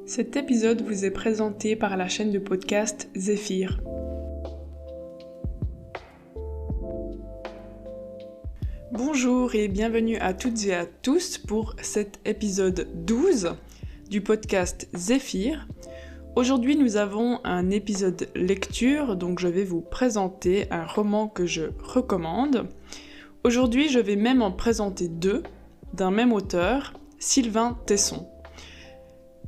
Cet épisode vous est présenté par la chaîne de podcast Zéphyr. Bonjour et bienvenue à toutes et à tous pour cet épisode 12 du podcast Zéphyr. Aujourd'hui nous avons un épisode lecture, donc je vais vous présenter un roman que je recommande. Aujourd'hui je vais même en présenter deux, d'un même auteur, Sylvain Tesson.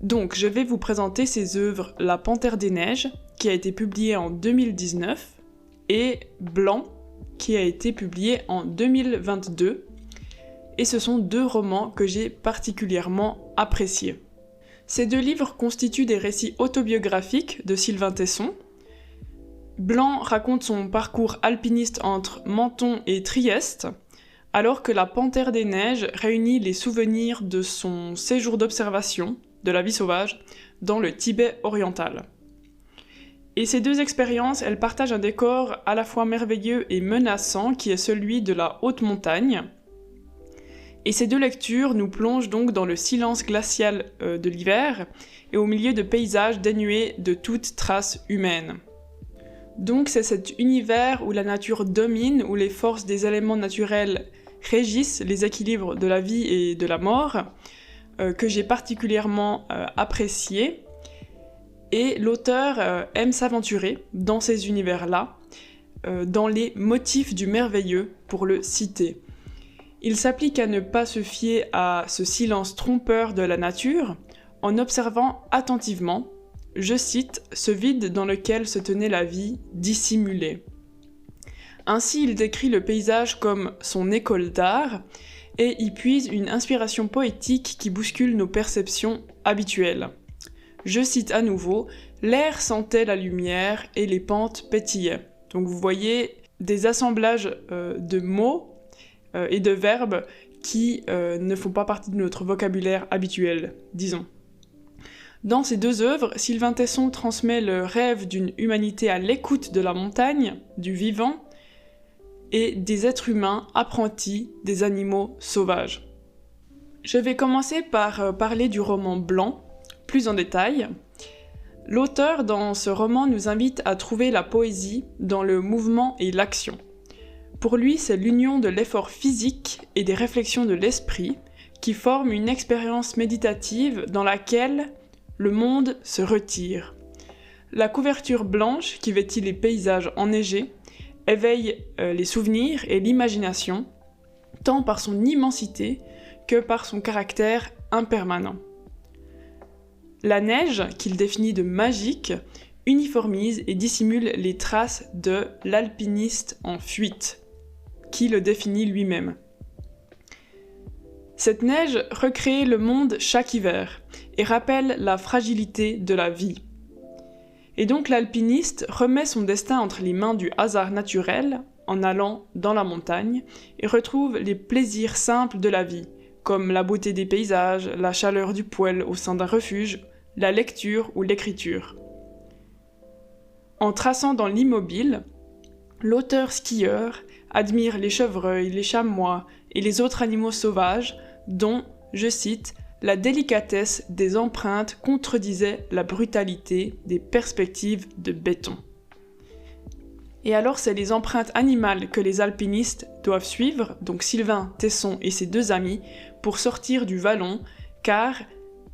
Donc, je vais vous présenter ses œuvres La Panthère des Neiges, qui a été publiée en 2019, et Blanc, qui a été publié en 2022. Et ce sont deux romans que j'ai particulièrement appréciés. Ces deux livres constituent des récits autobiographiques de Sylvain Tesson. Blanc raconte son parcours alpiniste entre Menton et Trieste, alors que La Panthère des Neiges réunit les souvenirs de son séjour d'observation de la vie sauvage dans le Tibet oriental. Et ces deux expériences, elles partagent un décor à la fois merveilleux et menaçant qui est celui de la haute montagne. Et ces deux lectures nous plongent donc dans le silence glacial de l'hiver et au milieu de paysages dénués de toute trace humaine. Donc c'est cet univers où la nature domine, où les forces des éléments naturels régissent les équilibres de la vie et de la mort, que j'ai particulièrement apprécié, et l'auteur aime s'aventurer dans ces univers-là, dans les motifs du merveilleux, pour le citer. Il s'applique à ne pas se fier à ce silence trompeur de la nature, en observant attentivement, je cite, ce vide dans lequel se tenait la vie dissimulée. Ainsi, il décrit le paysage comme son école d'art, et y puise une inspiration poétique qui bouscule nos perceptions habituelles. Je cite à nouveau, « L'air sentait la lumière et les pentes pétillaient ». Donc vous voyez des assemblages de mots et de verbes qui ne font pas partie de notre vocabulaire habituel, disons. Dans ces deux œuvres, Sylvain Tesson transmet le rêve d'une humanité à l'écoute de la montagne, du vivant, et des êtres humains apprentis des animaux sauvages. Je vais commencer par parler du roman Blanc, plus en détail. L'auteur dans ce roman nous invite à trouver la poésie dans le mouvement et l'action. Pour lui, c'est l'union de l'effort physique et des réflexions de l'esprit qui forment une expérience méditative dans laquelle le monde se retire. La couverture blanche qui vêtit les paysages enneigés éveille les souvenirs et l'imagination, tant par son immensité que par son caractère impermanent. La neige, qu'il définit de magique, uniformise et dissimule les traces de l'alpiniste en fuite, qui le définit lui-même. Cette neige recrée le monde chaque hiver et rappelle la fragilité de la vie. Et donc l'alpiniste remet son destin entre les mains du hasard naturel en allant dans la montagne et retrouve les plaisirs simples de la vie, comme la beauté des paysages, la chaleur du poêle au sein d'un refuge, la lecture ou l'écriture. En traçant dans l'immobile, l'auteur skieur admire les chevreuils, les chamois et les autres animaux sauvages dont, je cite, la délicatesse des empreintes contredisait la brutalité des perspectives de béton. Et alors c'est les empreintes animales que les alpinistes doivent suivre, donc Sylvain Tesson et ses deux amis, pour sortir du vallon, car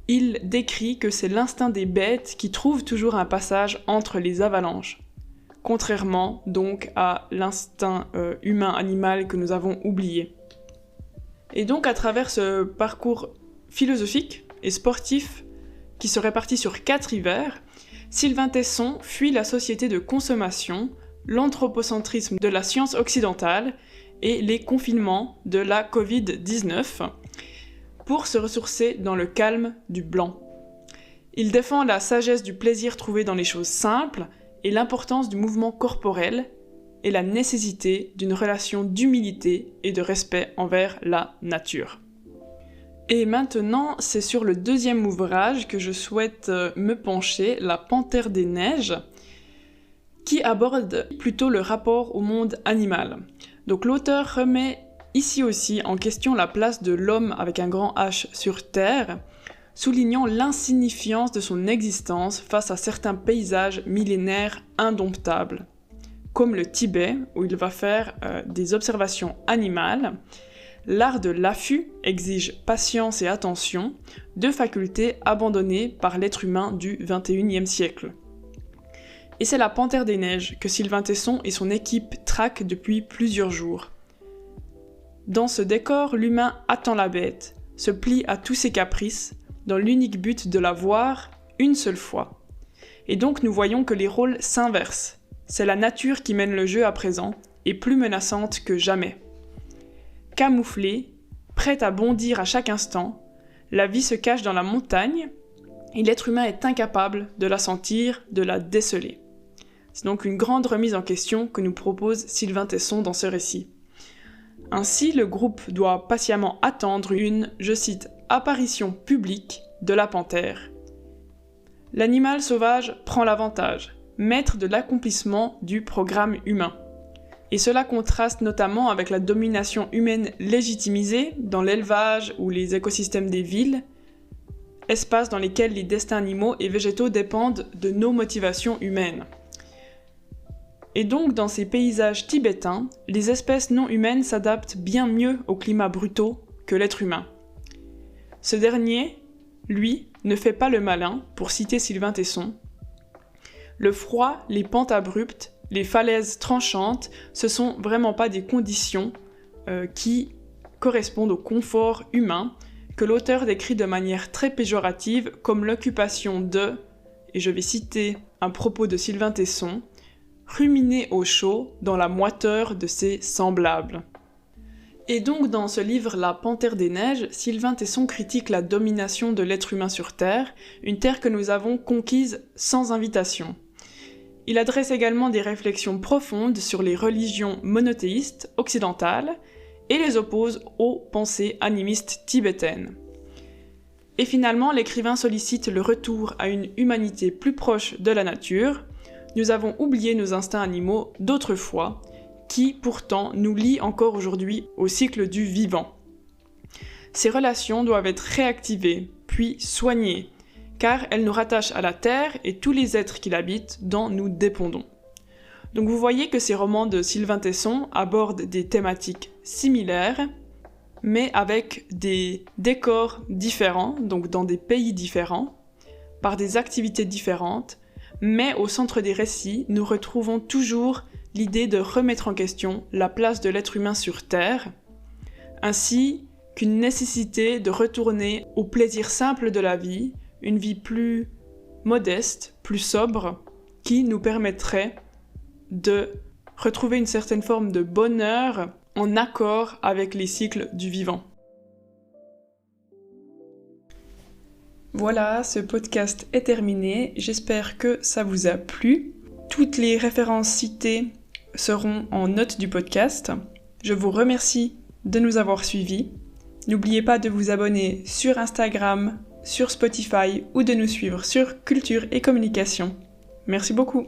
il décrit que c'est l'instinct des bêtes qui trouve toujours un passage entre les avalanches, contrairement donc à l'instinct humain-animal que nous avons oublié. Et donc à travers ce parcours philosophique et sportif qui se répartit sur 4 hivers, Sylvain Tesson fuit la société de consommation, l'anthropocentrisme de la science occidentale et les confinements de la Covid-19 pour se ressourcer dans le calme du blanc. Il défend la sagesse du plaisir trouvé dans les choses simples et l'importance du mouvement corporel et la nécessité d'une relation d'humilité et de respect envers la nature. Et maintenant, c'est sur le deuxième ouvrage que je souhaite me pencher, La Panthère des Neiges, qui aborde plutôt le rapport au monde animal. Donc l'auteur remet ici aussi en question la place de l'homme avec un grand H sur Terre, soulignant l'insignifiance de son existence face à certains paysages millénaires indomptables, comme le Tibet, où il va faire des observations animales. L'art de l'affût exige patience et attention, deux facultés abandonnées par l'être humain du XXIe siècle. Et c'est la Panthère des Neiges que Sylvain Tesson et son équipe traquent depuis plusieurs jours. Dans ce décor, l'humain attend la bête, se plie à tous ses caprices, dans l'unique but de la voir une seule fois. Et donc nous voyons que les rôles s'inversent. C'est la nature qui mène le jeu à présent, et plus menaçante que jamais. Camouflée, prête à bondir à chaque instant, la vie se cache dans la montagne, et l'être humain est incapable de la sentir, de la déceler. C'est donc une grande remise en question que nous propose Sylvain Tesson dans ce récit. Ainsi, le groupe doit patiemment attendre une, je cite, « apparition publique de la panthère ». L'animal sauvage prend l'avantage, maître de l'accomplissement du programme humain. Et cela contraste notamment avec la domination humaine légitimisée dans l'élevage ou les écosystèmes des villes, espaces dans lesquels les destins animaux et végétaux dépendent de nos motivations humaines. Et donc, dans ces paysages tibétains, les espèces non humaines s'adaptent bien mieux aux climats brutaux que l'être humain. Ce dernier, lui, ne fait pas le malin, pour citer Sylvain Tesson. Le froid, les pentes abruptes, les falaises tranchantes, ce sont vraiment pas des conditions qui correspondent au confort humain que l'auteur décrit de manière très péjorative comme l'occupation de, et je vais citer un propos de Sylvain Tesson, ruminer au chaud dans la moiteur de ses semblables. Et donc dans ce livre La Panthère des Neiges, Sylvain Tesson critique la domination de l'être humain sur Terre, une terre que nous avons conquise sans invitation. Il adresse également des réflexions profondes sur les religions monothéistes occidentales et les oppose aux pensées animistes tibétaines. Et finalement, l'écrivain sollicite le retour à une humanité plus proche de la nature. Nous avons oublié nos instincts animaux d'autrefois, qui pourtant nous lient encore aujourd'hui au cycle du vivant. Ces relations doivent être réactivées, puis soignées, car elles nous rattachent à la Terre et tous les êtres qui l'habitent dont nous dépendons. Donc vous voyez que ces romans de Sylvain Tesson abordent des thématiques similaires, mais avec des décors différents, donc dans des pays différents, par des activités différentes, mais au centre des récits, nous retrouvons toujours l'idée de remettre en question la place de l'être humain sur Terre, ainsi qu'une nécessité de retourner au plaisir simple de la vie, une vie plus modeste, plus sobre, qui nous permettrait de retrouver une certaine forme de bonheur en accord avec les cycles du vivant. Voilà, ce podcast est terminé, j'espère que ça vous a plu. Toutes les références citées seront en note du podcast. Je vous remercie de nous avoir suivis. N'oubliez pas de vous abonner sur Instagram, sur Spotify ou de nous suivre sur Culture et Communication. Merci beaucoup.